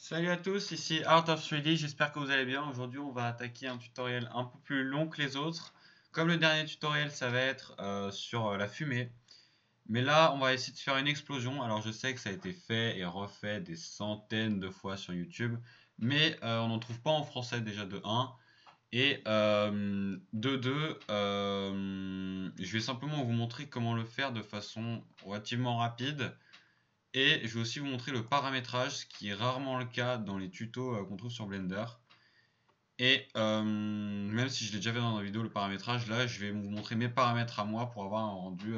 Salut à tous, ici Art of 3D, j'espère que vous allez bien. Aujourd'hui on va attaquer un tutoriel un peu plus long que les autres. Comme le dernier tutoriel ça va être sur la fumée. Mais là on va essayer de faire une explosion. Alors je sais que ça a été fait et refait des centaines de fois sur YouTube. Mais on n'en trouve pas en français déjà de 1. Et de 2, je vais simplement vous montrer comment le faire de façon relativement rapide. Et je vais aussi vous montrer le paramétrage, ce qui est rarement le cas dans les tutos qu'on trouve sur Blender. Et même si je l'ai déjà fait dans la vidéo, le paramétrage, là je vais vous montrer mes paramètres à moi pour avoir un rendu,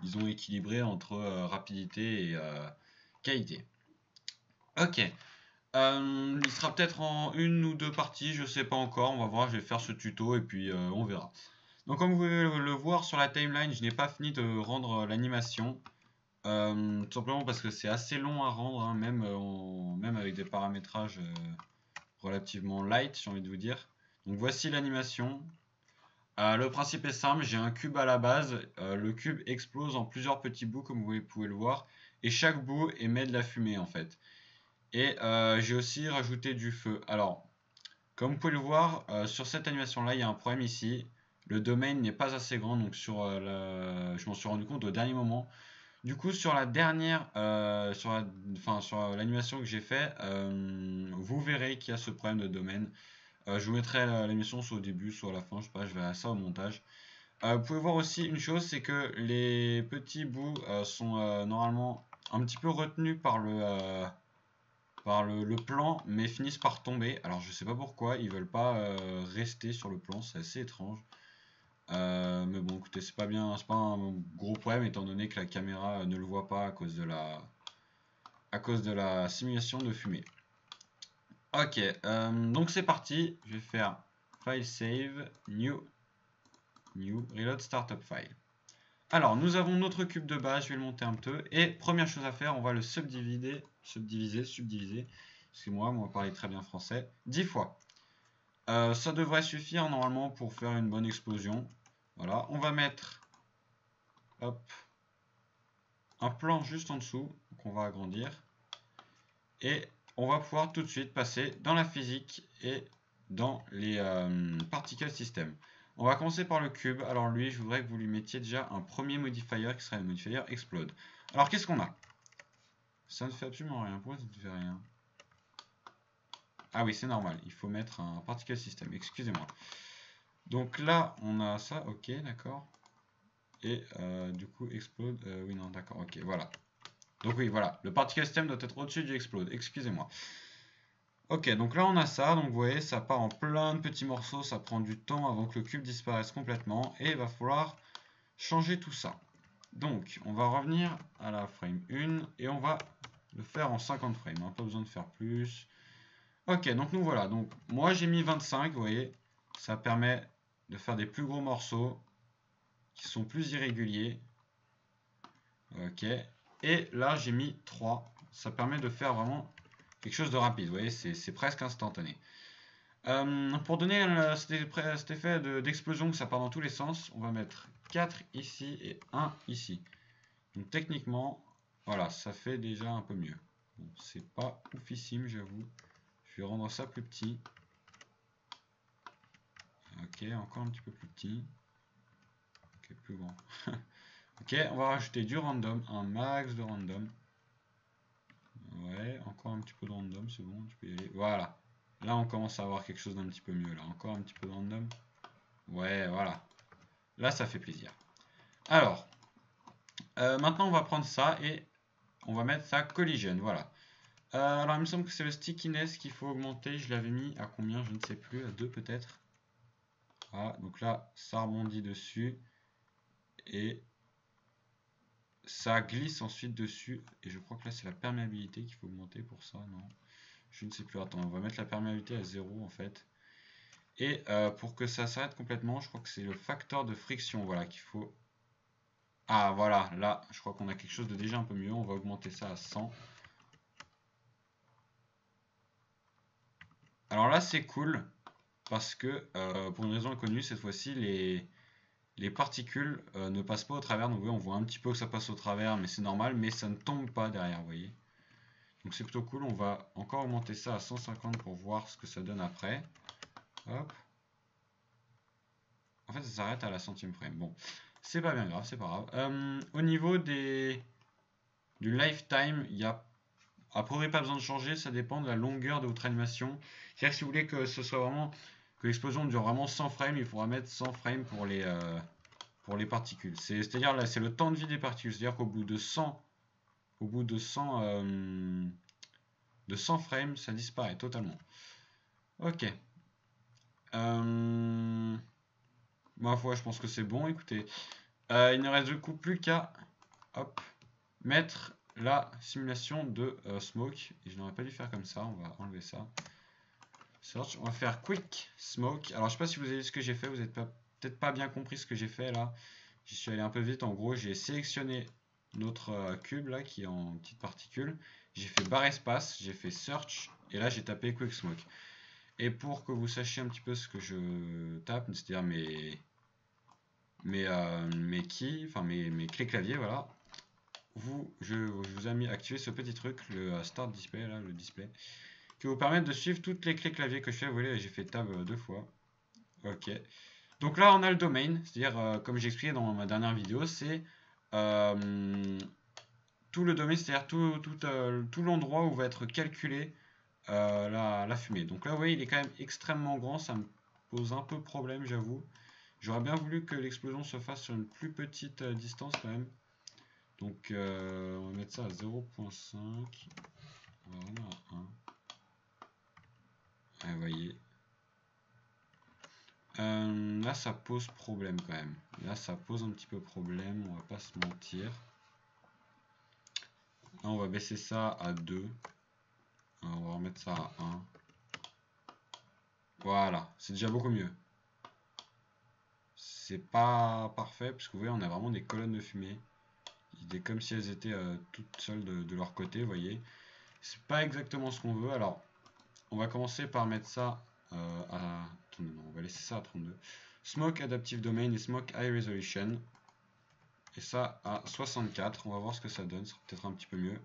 disons, équilibré entre rapidité et qualité. Ok, il sera peut-être en une ou deux parties, je sais pas encore, on va voir, je vais faire ce tuto et puis on verra. Donc comme vous pouvez le voir sur la timeline, je n'ai pas fini de rendre l'animation. Tout simplement parce que c'est assez long à rendre, hein, même avec des paramétrages relativement light, j'ai envie de vous dire. Donc voici l'animation. Le principe est simple, j'ai un cube à la base. Le cube explose en plusieurs petits bouts, comme vous pouvez le voir. Et chaque bout émet de la fumée, en fait. Et j'ai aussi rajouté du feu. Alors, comme vous pouvez le voir, sur cette animation-là, il y a un problème ici. Le domaine n'est pas assez grand, donc je m'en suis rendu compte au dernier moment. Du coup, sur la dernière, sur l'animation que j'ai fait, vous verrez qu'il y a ce problème de domaine. Je vous mettrai l'animation soit au début, soit à la fin, je sais pas, je verrai ça au montage. Vous pouvez voir aussi une chose, c'est que les petits bouts sont normalement un petit peu retenus par le plan, mais finissent par tomber. Alors je sais pas pourquoi, ils veulent pas rester sur le plan, c'est assez étrange. Mais bon, écoutez, c'est pas un gros problème étant donné que la caméra ne le voit pas à cause de la simulation de fumée. Ok, donc c'est parti. Je vais faire File Save, New, Reload Startup File. Alors, nous avons notre cube de base, je vais le monter un peu. Et première chose à faire, on va le subdiviser. Excusez-moi, moi parler très bien français. 10 fois. Ça devrait suffire normalement pour faire une bonne explosion. Voilà, on va mettre, hop, un plan juste en dessous qu'on va agrandir et on va pouvoir tout de suite passer dans la physique et dans les particle system. On va commencer par le cube. Alors lui, je voudrais que vous lui mettiez déjà un premier modifier qui sera le modifier explode. Alors qu'est-ce qu'on a? Ça ne fait absolument rien. Pourquoi ça ne fait rien? Ah oui, c'est normal. Il faut mettre un particle system. Excusez-moi. Donc là, on a ça. Ok, d'accord. Et du coup, explode. Oui, non, d'accord. Ok, voilà. Donc oui, voilà, le particle system doit être au-dessus du explode, excusez-moi. Ok, donc là on a ça, donc vous voyez, ça part en plein de petits morceaux, ça prend du temps avant que le cube disparaisse complètement, et il va falloir changer tout ça. Donc, on va revenir à la frame 1, et on va le faire en 50 frames, hein, pas besoin de faire plus. Ok, donc nous voilà, donc moi j'ai mis 25, vous voyez, ça permet de faire des plus gros morceaux, qui sont plus irréguliers. Ok, et là j'ai mis 3, ça permet de faire vraiment quelque chose de rapide, vous voyez, c'est presque instantané. Pour donner cet effet d'explosion que ça part dans tous les sens, on va mettre 4 ici et 1 ici. Donc techniquement, voilà, ça fait déjà un peu mieux. Bon, c'est pas oufissime, j'avoue. Je vais rendre ça plus petit. Ok, encore un petit peu plus petit. Ok, plus grand. Ok, on va rajouter du random, un max de random. Ouais, encore un petit peu de random, c'est bon, tu peux y aller. Voilà. Là, on commence à avoir quelque chose d'un petit peu mieux. Là, encore un petit peu de random. Ouais, voilà. Là, ça fait plaisir. Alors, maintenant, on va prendre ça et on va mettre ça collision. Voilà. Alors, il me semble que c'est le stickiness qu'il faut augmenter. Je l'avais mis à combien? Je ne sais plus. À 2 peut-être. Ah, donc là, ça rebondit dessus. Et ça glisse ensuite dessus. Et je crois que là, c'est la perméabilité qu'il faut augmenter pour ça. Non, je ne sais plus. Attends, on va mettre la perméabilité à 0 en fait. Et pour que ça s'arrête complètement, je crois que c'est le facteur de friction, voilà, qu'il faut. Ah voilà, là, je crois qu'on a quelque chose de déjà un peu mieux. On va augmenter ça à 100. Alors là, c'est cool, parce que, pour une raison inconnue, cette fois-ci, les particules ne passent pas au travers. Donc oui, on voit un petit peu que ça passe au travers, mais c'est normal, mais ça ne tombe pas derrière, vous voyez. Donc c'est plutôt cool. On va encore augmenter ça à 150 pour voir ce que ça donne après. Hop. En fait, ça s'arrête à la centième frame. Bon, c'est pas bien grave, c'est pas grave. Au niveau du lifetime, il y a a priori pas besoin de changer. Ça dépend de la longueur de votre animation. C'est-à-dire que si vous voulez que ce soit vraiment que l'explosion dure vraiment 100 frames, il faudra mettre 100 frames pour les particules. C'est-à-dire là, c'est le temps de vie des particules. C'est-à-dire qu'au bout de 100 frames, ça disparaît totalement. Ok. Ma foi, je pense que c'est bon. Écoutez, il ne reste du coup plus qu'à mettre la simulation de smoke. Et je n'aurais pas dû faire comme ça. On va enlever ça. Search. On va faire quick smoke. Alors, je sais pas si vous avez vu ce que j'ai fait. Vous n'avez peut-être pas bien compris ce que j'ai fait là. J'y suis allé un peu vite. En gros, j'ai sélectionné notre cube là qui est en petites particules. J'ai fait barre espace. J'ai fait search. Et là, j'ai tapé quick smoke. Et pour que vous sachiez un petit peu ce que je tape, c'est-à-dire mes keys, enfin mes clés clavier, voilà. Je vous ai mis activer ce petit truc, le start display, là, le display, qui vous permet de suivre toutes les clés clavier que je fais. Vous voyez, j'ai fait tab 2 fois. Ok. Donc là, on a le domain, c'est-à-dire, comme j'expliquais dans ma dernière vidéo, c'est tout le domaine, c'est-à-dire tout l'endroit où va être calculé la fumée. Donc là, vous voyez, il est quand même extrêmement grand, ça me pose un peu problème, j'avoue. J'aurais bien voulu que l'explosion se fasse sur une plus petite distance quand même. Donc on va mettre ça à 0.5. On va vraiment à 1. Ah, vous voyez. Là ça pose problème quand même. Là ça pose un petit peu problème, on va pas se mentir. Là on va baisser ça à 2. On va remettre ça à 1. Voilà, c'est déjà beaucoup mieux. C'est pas parfait parce que vous voyez on a vraiment des colonnes de fumée. Il est comme si elles étaient toutes seules de leur côté, vous voyez. C'est pas exactement ce qu'on veut. Alors, on va commencer par mettre ça à... Attendez, non, on va laisser ça à 32. Smoke Adaptive Domain et Smoke High Resolution. Et ça à 64. On va voir ce que ça donne. Ce sera peut-être un petit peu mieux.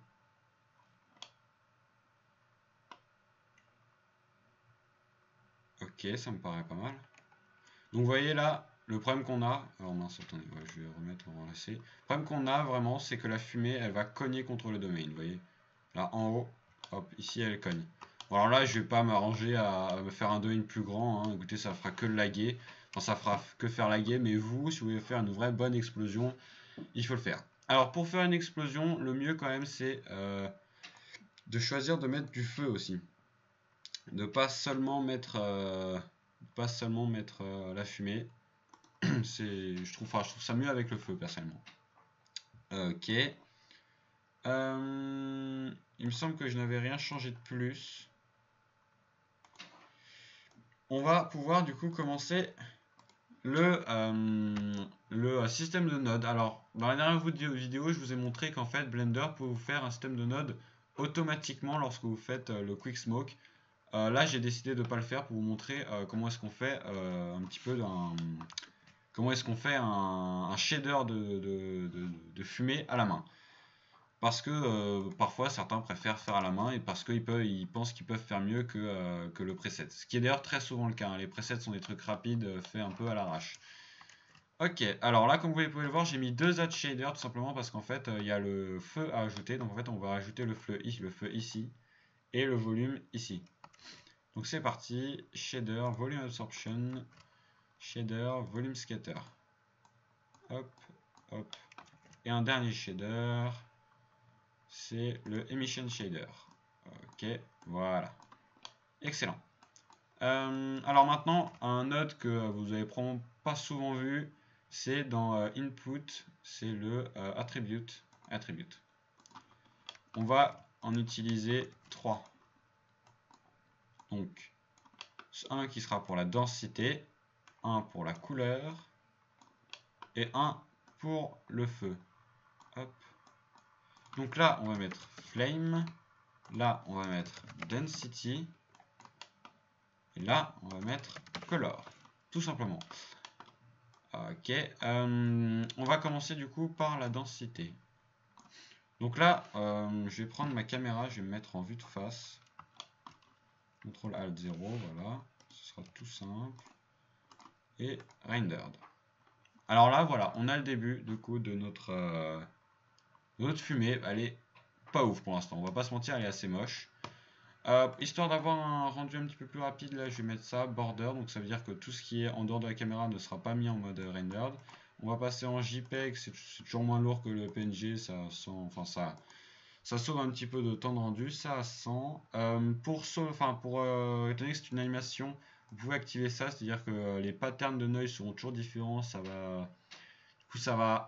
Ok, ça me paraît pas mal. Donc, vous voyez là, le problème qu'on a... Alors mince, attendez, ouais, je vais remettre, on va laisser. Le problème qu'on a vraiment, c'est que la fumée, elle va cogner contre le domaine, vous voyez. Là, en haut, hop, ici, elle cogne. Bon, alors là, je vais pas m'arranger à me faire un domaine plus grand, hein. Écoutez, ça fera que le laguer. Enfin, ça fera que faire laguer, mais vous, si vous voulez faire une vraie bonne explosion, il faut le faire. Alors, pour faire une explosion, le mieux quand même, c'est de choisir de mettre du feu aussi. De pas seulement mettre, la fumée. Je trouve ça mieux avec le feu, personnellement. Ok. Il me semble que je n'avais rien changé de plus. On va pouvoir du coup commencer le système de nodes. Alors, dans la dernière vidéo, je vous ai montré qu'en fait, Blender peut vous faire un système de nodes automatiquement lorsque vous faites le Quick Smoke. Là, j'ai décidé de ne pas le faire pour vous montrer comment est-ce qu'on fait un petit peu comment est-ce qu'on fait un shader de fumée à la main. Parce que parfois certains préfèrent faire à la main et parce qu'ils pensent qu'ils peuvent faire mieux que le preset. Ce qui est d'ailleurs très souvent le cas, hein. Les presets sont des trucs rapides faits un peu à l'arrache. Ok, alors là comme vous pouvez le voir, j'ai mis deux add shaders tout simplement parce qu'en fait il y a le feu à ajouter. Donc en fait on va ajouter le feu ici et le volume ici. Donc c'est parti, shader, volume absorption, shader, volume scatter. Hop, hop. Et un dernier shader, c'est le emission shader. Ok, voilà. Excellent. Alors maintenant, un node que vous avez probablement pas souvent vu, c'est dans input, c'est le attribute. On va en utiliser 3. Donc, un qui sera pour la densité, un pour la couleur et un pour le feu. Hop. Donc là, on va mettre flame. Là, on va mettre density. Et là, on va mettre color. Tout simplement. Ok. On va commencer du coup par la densité. Donc là, je vais prendre ma caméra, je vais me mettre en vue de face. CTRL ALT 0, voilà. Ce sera tout simple. Et rendered. Alors là, voilà, on a le début du coup de notre fumée. Elle est pas ouf pour l'instant, on va pas se mentir, elle est assez moche. Histoire d'avoir un rendu un petit peu plus rapide, là je vais mettre ça, border, donc ça veut dire que tout ce qui est en dehors de la caméra ne sera pas mis en mode rendered. On va passer en JPEG, c'est toujours moins lourd que le PNG, ça sauve un petit peu de temps de rendu, ça à 100. Étant donné que c'est une animation, vous pouvez activer ça, c'est-à-dire que les patterns de noise seront toujours différents, ça va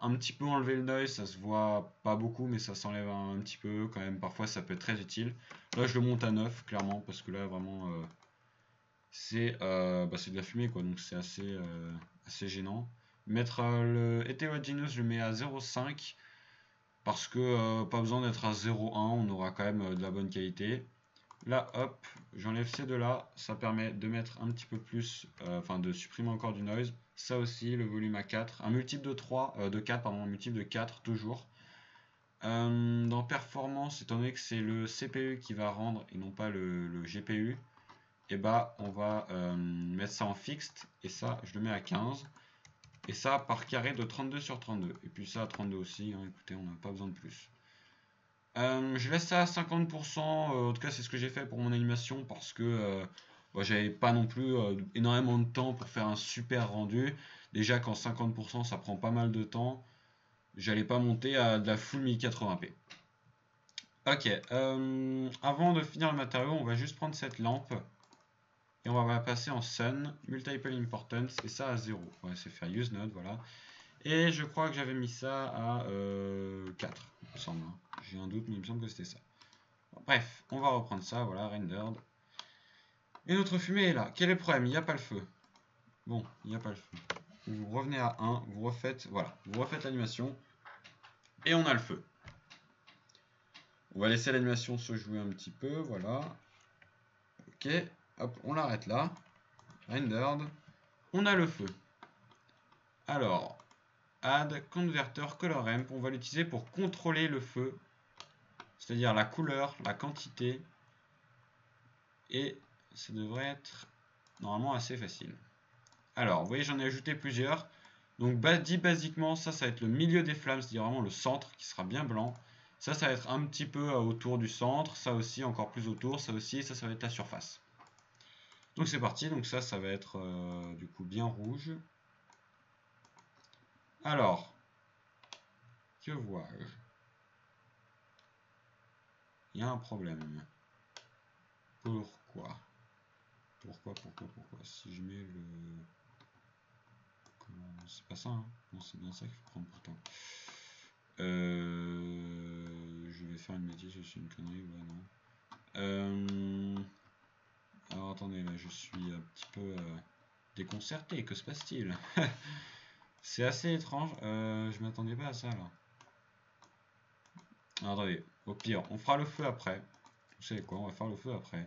un petit peu enlever le noise, ça se voit pas beaucoup, mais ça s'enlève un petit peu quand même. Parfois, ça peut être très utile. Là, je le monte à 9, clairement, parce que là, vraiment, c'est de la fumée, quoi, donc c'est assez gênant. Mettre le heterogeneous, je le mets à 0,5, parce que pas besoin d'être à 0,1, on aura quand même de la bonne qualité. Là, hop, j'enlève ces deux-là, ça permet de mettre un petit peu plus, de supprimer encore du noise. Ça aussi, le volume à 4, un multiple de 4, pardon, un multiple de 4 toujours. Dans performance, étant donné que c'est le CPU qui va rendre et non pas le GPU, et bah on va mettre ça en fixed, et ça je le mets à 15. Et ça par carré de 32 sur 32. Et puis ça à 32 aussi, hein, écoutez, on n'a pas besoin de plus. Je laisse ça à 50%, en tout cas c'est ce que j'ai fait pour mon animation parce que j'avais pas non plus énormément de temps pour faire un super rendu. Déjà qu'en 50% ça prend pas mal de temps, j'allais pas monter à de la full 1080p. Ok, avant de finir le matériau, on va juste prendre cette lampe et on va la passer en Sun, Multiple Importance, et ça à 0. Ouais, c'est faire Use Node, voilà. Et je crois que j'avais mis ça à 4, il me semble. J'ai un doute, mais il me semble que c'était ça. Bref, on va reprendre ça, voilà, rendered. Et notre fumée est là. Quel est le problème? Il n'y a pas le feu. Bon, il n'y a pas le feu. Vous revenez à 1, vous refaites, voilà, vous refaites l'animation. Et on a le feu. On va laisser l'animation se jouer un petit peu, voilà. Ok, hop, on l'arrête là. Rendered. On a le feu. Alors, add converter color ramp, on va l'utiliser pour contrôler le feu. C'est-à-dire la couleur, la quantité. Et ça devrait être normalement assez facile. Alors, vous voyez, j'en ai ajouté plusieurs. Donc, dit basiquement, ça va être le milieu des flammes, c'est-à-dire vraiment le centre qui sera bien blanc. Ça va être un petit peu autour du centre. Ça aussi, encore plus autour. Ça aussi, ça va être la surface. Donc, c'est parti. Donc, ça va être du coup bien rouge. Alors, que vois-je? Il y a un problème. Pourquoi? Pourquoi? Si je mets le... C'est pas ça, hein? Non, c'est bien ça qu'il faut prendre pourtant. Je vais faire une bêtise, je suis une connerie, ouais, non. Alors attendez, là je suis un petit peu déconcerté, que se passe-t-il? C'est assez étrange, je m'attendais pas à ça là. Alors, attendez, au pire, on fera le feu après. Vous savez quoi, on va faire le feu après.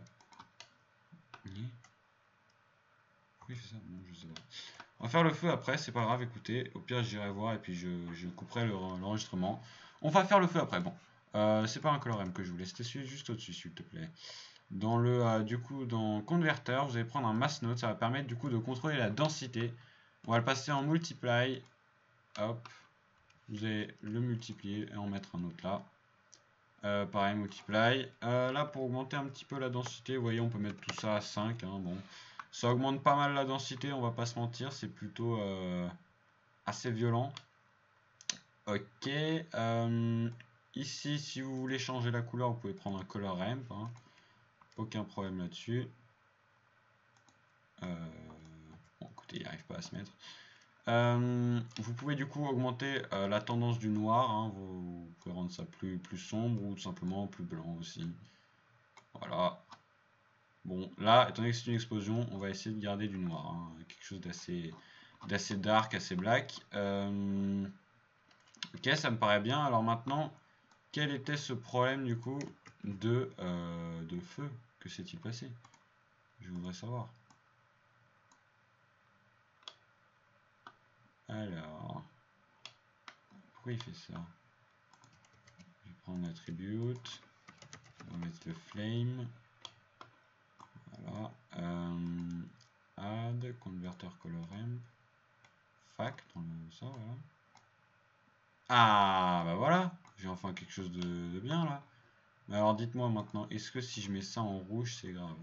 Pourquoi il fait ça? Non, je sais pas. On va faire le feu après, c'est pas grave, écoutez. Au pire, j'irai voir et puis je couperai l'enregistrement. On va faire le feu après, bon. C'est pas un colorem que je voulais, c'était celui juste au-dessus, s'il te plaît. Dans dans Converter, vous allez prendre un Mass Node, ça va permettre du coup de contrôler la densité. On va le passer en Multiply. Hop. Vous allez le multiplier et en mettre un autre là. Pareil, Multiply. Là, pour augmenter un petit peu la densité, vous voyez, on peut mettre tout ça à 5. Hein, bon. Ça augmente pas mal la densité, on va pas se mentir, c'est plutôt assez violent. Ok. Ici, si vous voulez changer la couleur, vous pouvez prendre un color ramp. Hein. Aucun problème là-dessus. Bon, écoutez, il n'arrive pas à se mettre. Vous pouvez du coup augmenter la tendance du noir. Hein. Vous pouvez rendre ça plus sombre ou tout simplement plus blanc aussi. Voilà. Bon, là, étant donné que c'est une explosion, on va essayer de garder du noir. Hein. Quelque chose d'assez dark, assez black. Ok, ça me paraît bien. Alors maintenant, quel était ce problème du coup de feu? Que s'est-il passé? Je voudrais savoir. Alors, pourquoi il fait ça? prendre l'attribute, on va mettre le flame, voilà, add, converter color ramp, fact, on met ça, voilà. Ah, bah voilà, j'ai enfin quelque chose de bien là. Mais alors dites-moi maintenant, est-ce que si je mets ça en rouge, c'est grave?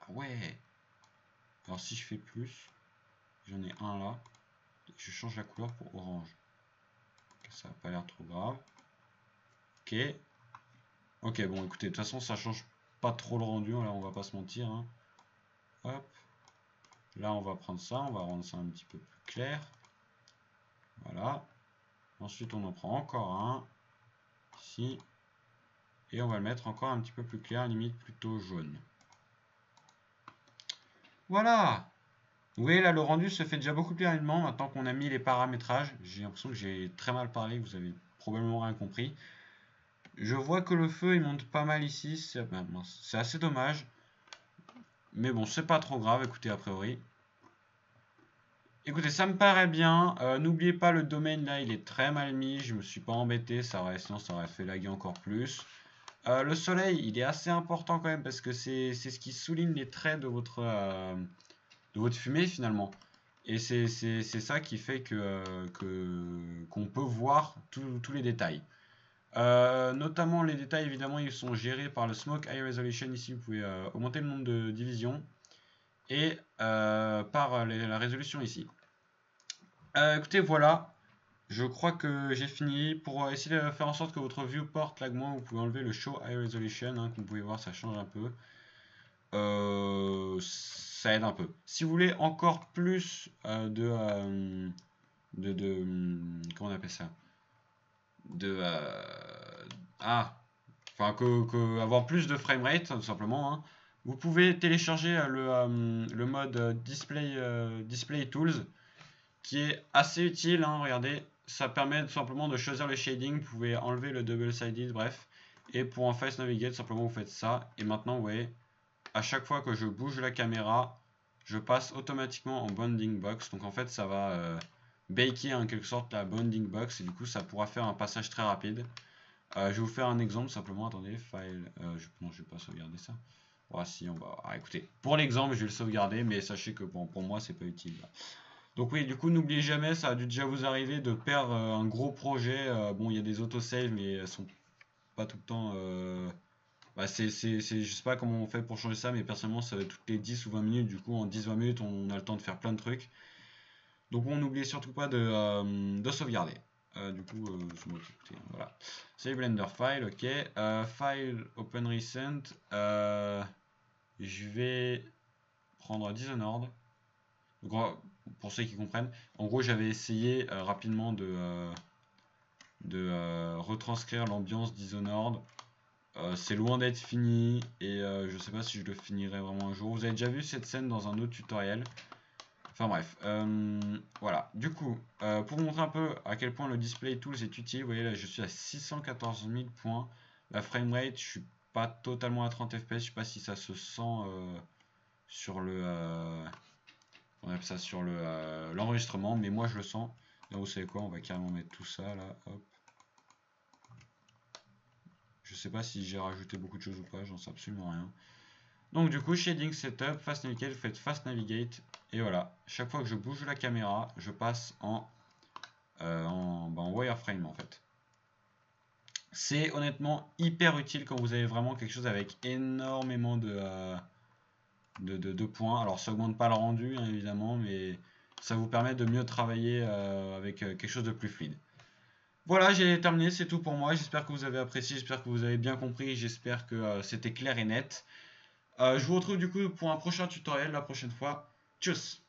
Ah ouais. Alors si je fais plus, j'en ai un là, je change la couleur pour orange. Okay, ça n'a pas l'air trop grave. Ok. Ok, bon écoutez, de toute façon ça change pas trop le rendu, là on va pas se mentir. Hein. Hop. Là on va prendre ça, on va rendre ça un petit peu plus clair. Voilà. Ensuite on en prend encore un. Ici. Et on va le mettre encore un petit peu plus clair, limite plutôt jaune. Voilà. Vous voyez là le rendu se fait déjà beaucoup plus rapidement maintenant qu'on a mis les paramétrages. J'ai l'impression que j'ai très mal parlé, vous avez probablement rien compris. Je vois que le feu il monte pas mal ici, c'est assez dommage. Mais bon, c'est pas trop grave, écoutez, a priori. Écoutez, ça me paraît bien. N'oubliez pas, le domaine là, il est très mal mis. Je me suis pas embêté, sinon ça aurait fait laguer encore plus. Le soleil, il est assez important quand même parce que c'est ce qui souligne les traits de votre fumée finalement. Et c'est ça qui fait qu'on peut voir tous les détails. Notamment les détails évidemment ils sont gérés par le Smoke High Resolution. Ici vous pouvez augmenter le nombre de divisions et par la résolution ici. Écoutez voilà, je crois que j'ai fini. Pour essayer de faire en sorte que votre viewport lag moins, vous pouvez enlever le Show High Resolution, hein, comme vous pouvez voir ça change un peu. Ça aide un peu. Si vous voulez encore plus comment on appelle ça, avoir plus de framerate tout simplement, hein. Vous pouvez télécharger le mode display tools qui est assez utile, hein, regardez, ça permet tout simplement de choisir le shading, vous pouvez enlever le double sided, bref, et pour en face navigate simplement vous faites ça, et maintenant vous voyez, à chaque fois que je bouge la caméra, je passe automatiquement en bounding box, donc en fait ça va baker en quelque sorte la bounding box, et du coup ça pourra faire un passage très rapide. Je vais vous faire un exemple simplement, attendez, file, non je vais pas sauvegarder ça. Bon, si, on va, écoutez, pour l'exemple je vais le sauvegarder, mais sachez que bon, pour moi c'est pas utile là. Donc oui, du coup, n'oubliez jamais, ça a dû déjà vous arriver de perdre un gros projet. Bon, il y a des autosaves, mais elles sont pas tout le temps. Je sais pas comment on fait pour changer ça, mais personnellement, ça va être toutes les 10 ou 20 minutes. Du coup, en 10-20 minutes, on a le temps de faire plein de trucs. Donc, on n'oubliez surtout pas de sauvegarder. Du coup, je m'occupe. Voilà. Save Blender File, ok. File Open Recent. Je vais prendre Dishonored. Donc, pour ceux qui comprennent, en gros j'avais essayé rapidement de retranscrire l'ambiance Dishonored. C'est loin d'être fini et je sais pas si je le finirai vraiment un jour. Vous avez déjà vu cette scène dans un autre tutoriel. Enfin bref, voilà. Du coup, pour vous montrer un peu à quel point le display tools est utile, vous voyez là je suis à 614 000 points. La framerate, je suis pas totalement à 30 fps, je sais pas si ça se sent sur le... on appelle ça sur l'enregistrement, mais moi je le sens. Donc vous savez quoi, on va carrément mettre tout ça là, hop. Je sais pas si j'ai rajouté beaucoup de choses ou pas, j'en sais absolument rien. Donc du coup, shading setup, fast navigate, vous faites fast navigate, et voilà. Chaque fois que je bouge la caméra, je passe en wireframe en fait. C'est honnêtement hyper utile quand vous avez vraiment quelque chose avec énormément de points. Alors ça augmente pas le rendu hein, évidemment, mais ça vous permet de mieux travailler avec quelque chose de plus fluide. Voilà, j'ai terminé, c'est tout pour moi. J'espère que vous avez apprécié, j'espère que vous avez bien compris, j'espère que c'était clair et net. Je vous retrouve du coup pour un prochain tutoriel la prochaine fois. Tchuss!